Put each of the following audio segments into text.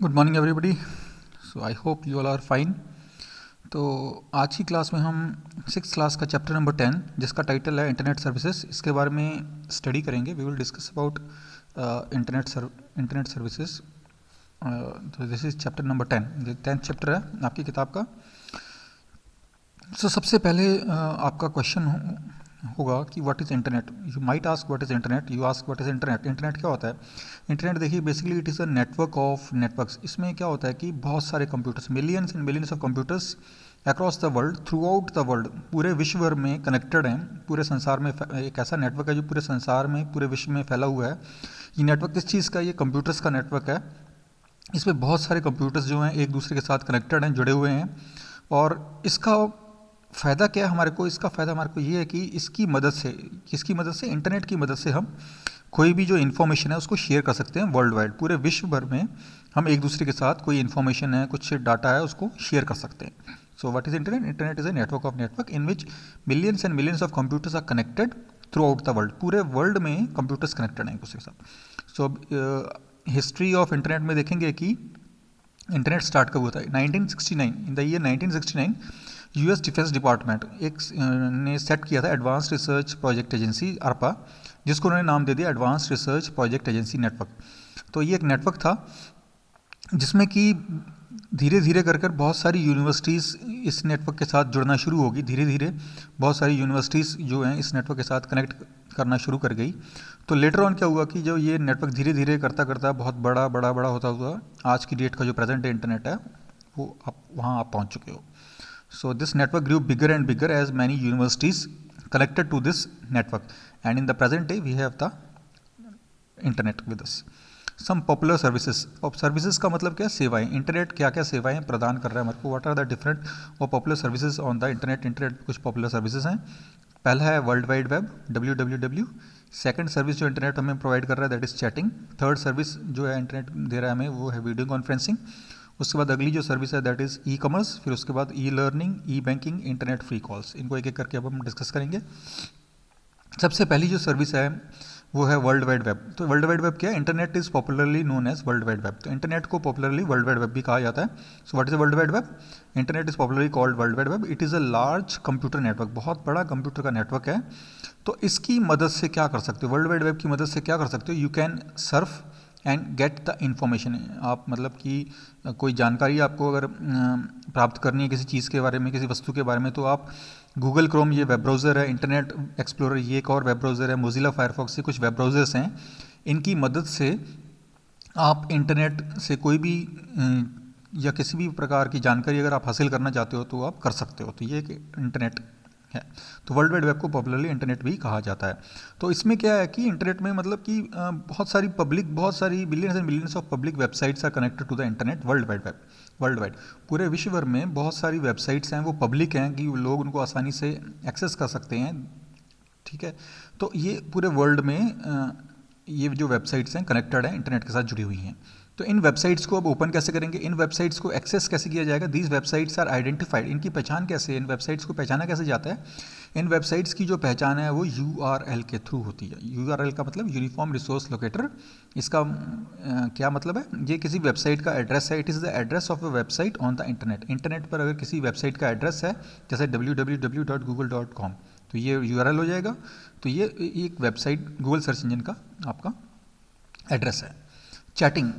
Good morning everybody. So I hope you all are fine. तो आज की class में हम सिक्स क्लास का चैप्टर नंबर 10 जिसका टाइटल है इंटरनेट सर्विसेज, इसके बारे में स्टडी करेंगे। We will discuss about internet services. तो दिस इज चैप्टर नंबर 10, जो 10th चैप्टर है आपकी किताब का। सबसे पहले आपका क्वेश्चन होगा कि what is internet. You might ask what is internet, you ask what is internet. Internet क्या होता है? इंटरनेट देखिए, basically it is a network of networks. इसमें क्या होता है कि बहुत सारे computers, millions and millions of computers across the world, through out the world, पूरे विश्व भर में कनेक्टेड हैं। पूरे संसार में एक ऐसा नेटवर्क है जो पूरे संसार में, पूरे विश्व में फैला हुआ है। ये नेटवर्क किस चीज़ का? ये कंप्यूटर्स का नेटवर्क है। इसमें बहुत सारे कंप्यूटर्स जो हैं एक दूसरे के साथ कनेक्टेड हैं, जुड़े हुए हैं। और इसका फ़ायदा क्या है हमारे को? इसका फ़ायदा हमारे को ये है कि इसकी मदद से, किसकी मदद से? इंटरनेट की मदद से हम कोई भी जो इन्फॉर्मेशन है उसको शेयर कर सकते हैं वर्ल्ड वाइड। पूरे विश्व भर में हम एक दूसरे के साथ कोई इन्फॉर्मेशन है, कुछ डाटा है, उसको शेयर कर सकते हैं। So what is internet? Internet is a network of network in which millions and millions of computers are connected throughout the world. पूरे वर्ल्ड में कंप्यूटर्स कनेक्टेड हैं एक दूसरे के साथ। सो हिस्ट्री ऑफ इंटरनेट में देखेंगे कि इंटरनेट स्टार्ट कब हुआ था? 1969, in the year 1969 US defence department ने सेट किया था advance research project agency, ARPA, जिसको उन्होंने नाम दे दिया advance research project agency network. तो ये एक नेटवर्क था जिसमें कि धीरे धीरे कर कर बहुत सारी यूनिवर्सिटीज़ इस नेटवर्क के साथ जुड़ना शुरू होगी। धीरे धीरे बहुत सारी यूनिवर्सिटीज़ जो हैं इस नेटवर्क के साथ कनेक्ट करना शुरू कर गई। तो लेटर ऑन क्या हुआ कि जो ये नेटवर्क धीरे धीरे करता करता बहुत बड़ा बड़ा बड़ा होता हुआ आज की डेट का जो प्रेजेंट डे इंटरनेट है वो आप पहुंच चुके हो। So this network grew bigger and bigger as many universities connected to this network, and in the present day we have the internet with us. Some popular services. Services का मतलब क्या? सेवाएं। इंटरनेट क्या क्या सेवाएं प्रदान कर रहा है हमारे को? व्हाट आर द डिफरेंट और popular services on the internet? Internet कुछ पॉपुलर सर्विसेज हैं। पहला है world wide web, www। Second service जो इंटरनेट हमें प्रोवाइड कर रहा है that is chatting. Third service जो है इंटरनेट दे रहा है हमें वो है वीडियो कॉन्फ्रेंसिंग। उसके बाद अगली जो सर्विस है दैट इज़ ई कॉमर्स। फिर उसके बाद ई लर्निंग, ई बैंकिंग, इंटरनेट फ्री कॉल्स। इनको एक एक करके अब हम डिस्कस करेंगे। सबसे पहली जो सर्विस है वो है वर्ल्ड वाइड वेब। तो वर्ल्ड वाइड वेब क्या है? Internet is popularly known as world wide web. तो इंटरनेट को पॉपुलरली वर्ल्ड वाइड वेब भी कहा जाता है। So what is world wide web? Internet is popularly called world wide web. It is a large computer network, बहुत बड़ा computer का network है। तो इसकी मदद से क्या कर सकते हो? वर्ल्ड वाइड वेब की मदद से क्या कर सकते हो? You can Surf and get the information. आप मतलब कि कोई जानकारी आपको अगर प्राप्त करनी है किसी चीज़ के बारे में, किसी वस्तु के बारे में, तो आप गूगल क्रोम ये वेब ब्राउज़र है, इंटरनेट एक्सप्लोरर ये एक और वेब ब्राउज़र है, मोजिला फायरफॉक्स, ये कुछ वेब ब्राउज़र्स हैं। इनकी मदद से आप इंटरनेट से कोई भी या किसी भी प्रकार की जानकारी अगर आप हासिल करना चाहते हो तो आप कर सकते हो। तो ये एक इंटरनेट है। तो वर्ल्ड वाइड वेब को पॉपुलरली इंटरनेट भी कहा जाता है। तो इसमें क्या है कि इंटरनेट में मतलब कि बहुत सारी billions and billions of public websites are connected to the internet world wide web. World wide पूरे विश्व भर में बहुत सारी वेबसाइट्स हैं, वो पब्लिक हैं कि लोग उनको आसानी से एक्सेस कर सकते हैं। ठीक है। तो ये पूरे वर्ल्ड में ये जो वेबसाइट्स हैं कनेक्टेड हैं, इंटरनेट के साथ जुड़ी हुई हैं। तो इन वेबसाइट्स को अब ओपन कैसे करेंगे? इन वेबसाइट्स को एक्सेस कैसे किया जाएगा? These websites are identified. इनकी पहचान कैसे? इन वेबसाइट्स को पहचाना कैसे जाता है? इन वेबसाइट्स की जो पहचान है वो URL के थ्रू होती है। URL का मतलब यूनिफॉर्म रिसोर्स लोकेटर। इसका क्या मतलब है? ये किसी वेबसाइट का एड्रेस है। It is the address of a website on the internet. Internet पर अगर किसी वेबसाइट का एड्रेस है जैसे www.google.com, तो ये URL हो जाएगा। तो ये एक वेबसाइट गूगल सर्च इंजन का आपका एड्रेस है। चैटिंग।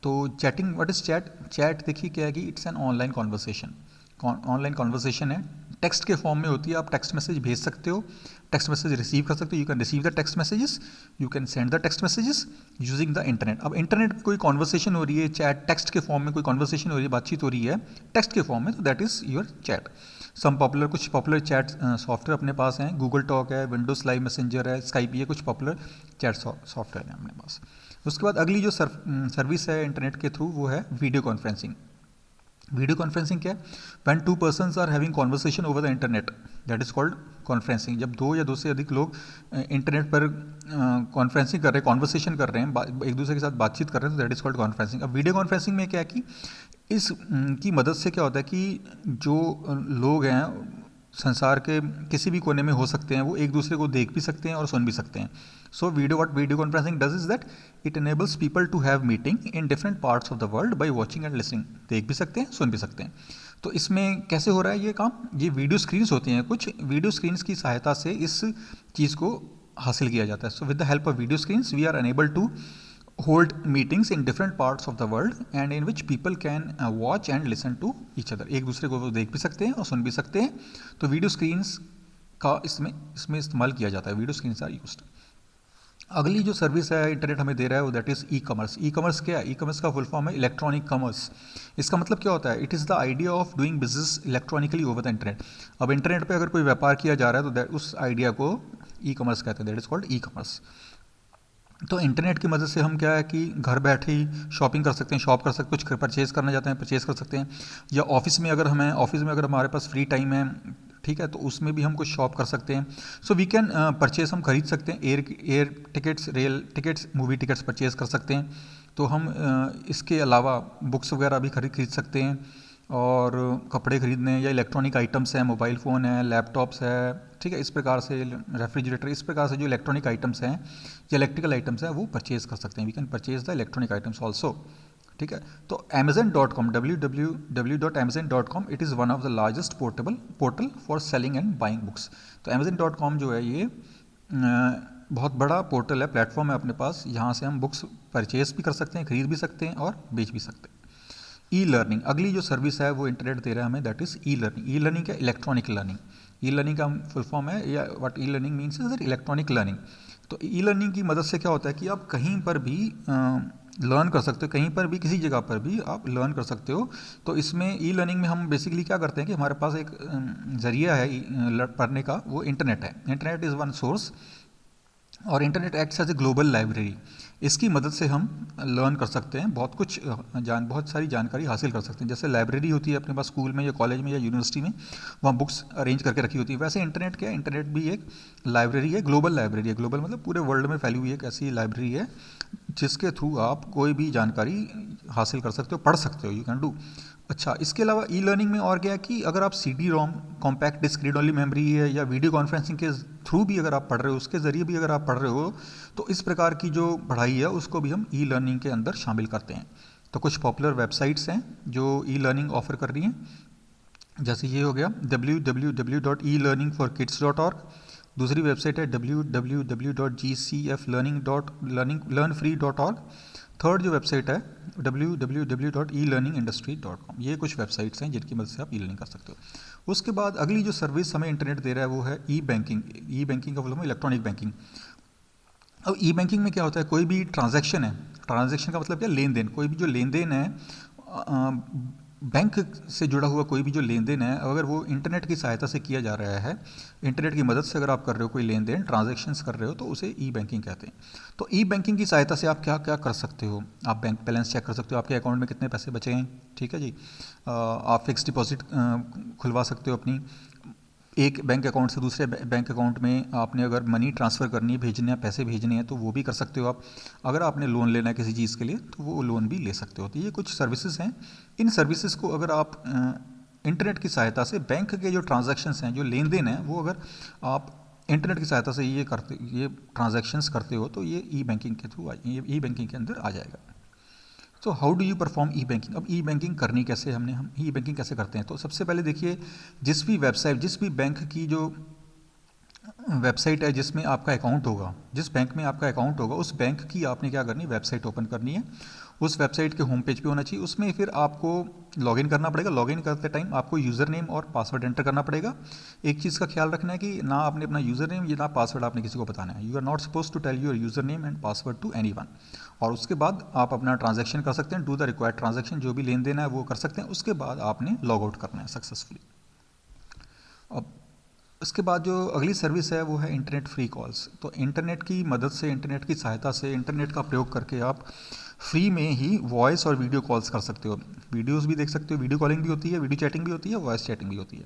तो chatting, what is chat? Chat देखिए क्या है कि it's an online conversation. Online conversation है, टेक्स्ट के फॉर्म में होती है। आप टेक्स्ट मैसेज भेज सकते हो, टेक्स्ट मैसेज रिसीव कर सकते हो। You can receive the text messages, you can send the text messages using the internet. अब इंटरनेट पर कोई कॉन्वर्सेशन हो रही है, चैट टेक्स्ट के फॉर्म में कोई कॉन्वर्सेशन हो रही है, बातचीत हो रही है टेक्स्ट के फॉर्म में, तो दैट इज़ योर चैट। कुछ पॉपुलर चैट सॉफ्टवेयर अपने पास हैं। गूगल टॉक है, विंडोज लाइव मैसेंजर है, स्काइप, ये कुछ पॉपुलर चैट सॉफ्टवेयर हैं अपने पास। उसके बाद अगली जो सर्विस है इंटरनेट के थ्रू वो है वीडियो कॉन्फ्रेंसिंग। वीडियो कॉन्फ्रेंसिंग क्या है? When two persons are having conversation over the internet, that is called conferencing. जब दो या दो से अधिक लोग इंटरनेट पर कॉन्फ्रेंसिंग कर रहे हैं, कॉन्वर्सेशन कर रहे हैं, एक दूसरे के साथ बातचीत कर रहे हैं, तो दैट इज़ कॉल्ड कॉन्फ्रेंसिंग। अब वीडियो कॉन्फ्रेंसिंग में क्या है कि इस की मदद से क्या होता है कि जो लोग हैं संसार के किसी भी कोने में हो सकते हैं, वो एक दूसरे को देख भी सकते हैं और सुन भी सकते हैं. So video conferencing does is that it enables people to have meeting in different parts of the world by watching and listening. देख भी सकते हैं, सुन भी सकते हैं. तो इसमें कैसे हो रहा है ये काम? ये वीडियो स्क्रीन्स होती हैं, कुछ वीडियो स्क्रीन्स की सहायता से इस चीज़ को हासिल किया जाता है. So with the help of video screens we are enable to hold meetings in different parts of the world and in which people can watch and listen to each other. एक दूसरे को वो देख भी सकते हैं और सुन भी सकते हैं. तो वीडियो स्क्रीन्स का इसमें इस्तेमाल किया जाता है. Video screens are used. अगली जो सर्विस है इंटरनेट हमें दे रहा है वो that is e commerce. E commerce क्या है? ई कॉमर्स का फुल फॉर्म है इलेक्ट्रॉनिक कॉमर्स. इसका मतलब क्या होता है? It is the idea of doing business electronically over the internet. अब इंटरनेट पे अगर कोई व्यापार किया जा रहा है तो उस आइडिया को ई कॉमर्स कहते हैं. That is called e commerce. तो इंटरनेट की मदद से हम क्या है कि घर बैठे ही शॉपिंग कर सकते हैं, शॉप कर सकते हैं, कुछ परचेज़ करना चाहते हैं परचेज़ कर सकते हैं. या ऑफिस में अगर हमारे पास फ्री टाइम है, ठीक है, तो उसमें भी हम कुछ शॉप कर सकते हैं. सो वी कैन परचेज़, हम खरीद सकते हैं air tickets, rail tickets, movie tickets purchase कर सकते हैं. तो हम इसके अलावा बुक्स वगैरह भी खरीद सकते हैं, और कपड़े खरीदने या इलेक्ट्रॉनिक आइटम्स हैं, मोबाइल फ़ोन है, लैपटॉप्स है, ठीक है, इस प्रकार से रेफ्रिजरेटर, इस प्रकार से जो इलेक्ट्रॉनिक आइटम्स हैं या इलेक्ट्रिकल आइटम्स हैं वो परचेज़ कर सकते हैं. We can purchase the electronic items also. ठीक है. तो amazon.com, www.amazon.com, it is one of the largest portal for selling and buying books. तो amazon.com जो है ये बहुत बड़ा पोर्टल है, प्लेटफॉर्म है अपने पास. यहाँ से हम बुक्स परचेज़ भी कर सकते हैं, खरीद भी सकते हैं और बेच भी सकते हैं. ई लर्निंग, अगली जो सर्विस है वो इंटरनेट दे रहा है हमें, that is e learning. E learning क्या? Electronic learning. ई लर्निंग का फुल फॉर्म है, या what e learning means is that electronic learning. तो ई लर्निंग की मदद से क्या होता है कि आप कहीं पर भी लर्न कर सकते हो, कहीं पर भी किसी जगह पर भी आप लर्न कर सकते हो. तो इसमें ई लर्निंग में हम बेसिकली क्या करते हैं कि हमारे पास एक ज़रिया है पढ़ने का, वो इंटरनेट है. इंटरनेट इज़ वन सोर्स, और internet acts as a global library. इसकी मदद से हम लर्न कर सकते हैं, बहुत सारी जानकारी हासिल कर सकते हैं. जैसे लाइब्रेरी होती है अपने पास स्कूल में या कॉलेज में या यूनिवर्सिटी में, वहाँ बुक्स अरेंज करके रखी होती है. वैसे इंटरनेट क्या है? इंटरनेट भी एक लाइब्रेरी है, ग्लोबल लाइब्रेरी है. ग्लोबल मतलब पूरे वर्ल्ड में फैली हुई एक ऐसी लाइब्रेरी है जिसके थ्रू आप कोई भी जानकारी हासिल कर सकते हो, पढ़ सकते हो, यू कैन डू. अच्छा, इसके अलावा ई लर्निंग में और क्या है कि अगर आप C D ROM, compact disc read only memory है, या वीडियो कॉन्फ्रेंसिंग के थ्रू भी अगर आप पढ़ रहे हो, उसके ज़रिए भी अगर आप पढ़ रहे हो, तो इस प्रकार की जो पढ़ाई है उसको भी हम ई लर्निंग के अंदर शामिल करते हैं. तो कुछ पॉपुलर वेबसाइट्स हैं जो ई लर्निंग ऑफर कर रही हैं. जैसे ये हो गया www.elearningforkids.org. दूसरी वेबसाइट है www.gcflearningfree.org. थर्ड जो वेबसाइट है www.elearningindustry.com. ये कुछ वेबसाइट्स हैं जिनकी मदद से आप ई लर्निंग कर सकते हो. उसके बाद अगली जो सर्विस हमें इंटरनेट दे रहा है वो है ई बैंकिंग. ई बैंकिंग का मतलब इलेक्ट्रॉनिक बैंकिंग. अब ई बैंकिंग में क्या होता है? कोई भी ट्रांजैक्शन है, ट्रांजैक्शन का मतलब क्या? लेन देन. कोई भी जो लेन देन है बैंक से जुड़ा हुआ कोई भी जो लेन देन है, अगर वो इंटरनेट की सहायता से किया जा रहा है, इंटरनेट की मदद से अगर आप कर रहे हो कोई लेन देन, ट्रांजैक्शंस कर रहे हो, तो उसे ई बैंकिंग कहते हैं. तो ई बैंकिंग की सहायता से आप क्या क्या कर सकते हो? आप बैंक बैलेंस चेक कर सकते हो, आपके अकाउंट में कितने पैसे बचे हैं, ठीक है जी. आप फिक्स डिपॉजिट खुलवा सकते हो अपनी. एक बैंक अकाउंट से दूसरे बैंक अकाउंट में आपने अगर मनी ट्रांसफ़र करनी है, भेजने हैं, पैसे भेजने हैं, तो वो भी कर सकते हो आप. अगर आपने लोन लेना है किसी चीज़ के लिए तो वो लोन भी ले सकते हो. तो ये कुछ सर्विसेज हैं. इन सर्विसेज को अगर आप इंटरनेट की सहायता से, बैंक के जो ट्रांजैक्शंस हैं, जो लेन देन हैं, वो अगर आप इंटरनेट की सहायता से ये ट्रांजैक्शंस करते हो, तो ये ई बैंकिंग के थ्रू ये ई बैंकिंग के अंदर आ जाएगा. तो how do you perform E banking? अब ई बैंकिंग करनी कैसे, हम ई बैंकिंग कैसे करते हैं? तो सबसे पहले देखिए, जिस भी बैंक की जो वेबसाइट है जिसमें आपका अकाउंट होगा, जिस बैंक में आपका अकाउंट होगा, उस बैंक की आपने क्या करनी, वेबसाइट ओपन करनी है. उस वेबसाइट के होम पेज पे होना चाहिए. उसमें फिर आपको लॉगिन करना पड़ेगा. लॉगिन करते टाइम आपको यूज़र नेम और पासवर्ड एंटर करना पड़ेगा. एक चीज़ का ख्याल रखना है कि ना आपने अपना यूज़र नेम या ना पासवर्ड आपने किसी को बताना है. You are not suppose to tell your user name and password to anyone. और उसके बाद आप अपना ट्रांजैक्शन कर सकते हैं, डू द रिक्वायर्ड ट्रांजैक्शन, जो भी लेन देन है वो कर सकते हैं. उसके बाद आपने लॉग आउट करना है सक्सेसफुली. अब इसके बाद जो अगली सर्विस है वो है इंटरनेट फ्री कॉल्स. तो इंटरनेट की मदद से, इंटरनेट की सहायता से, इंटरनेट का प्रयोग करके आप फ्री में ही वॉइस और वीडियो कॉल्स कर सकते हो. वीडियोस भी देख सकते हो, वीडियो कॉलिंग भी होती है, वीडियो चैटिंग भी होती है, वॉइस चैटिंग भी होती है.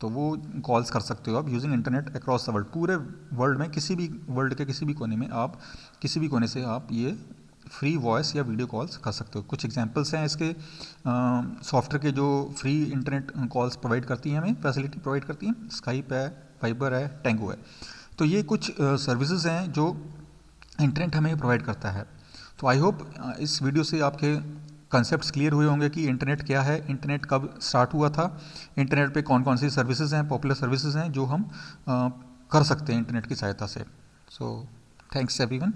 तो वो कॉल्स कर सकते हो आप using internet across the world. पूरे वर्ल्ड में, किसी भी वर्ल्ड के किसी भी कोने में आप, किसी भी कोने से आप ये फ्री वॉइस या वीडियो कॉल्स कर सकते हो। कुछ एग्जांपल्स हैं इसके, सॉफ्टवेयर के जो फ्री इंटरनेट कॉल्स प्रोवाइड करती हैं, हमें फैसिलिटी प्रोवाइड करती हैं, स्काइप है, फाइबर है, टेंगो है। तो ये कुछ सर्विसेज हैं जो इंटरनेट हमें प्रोवाइड करता है। तो आई होप इस वीडियो से आपके कंसेप्ट्स क्लियर हुए होंगे कि इंटरनेट क्या है, इंटरनेट कब स्टार्ट हुआ था, इंटरनेट पे कौन कौन सी सर्विसेज हैं, पॉपुलर सर्विसेज हैं जो हम कर सकते हैं इंटरनेट की सहायता से। So thanks everyone.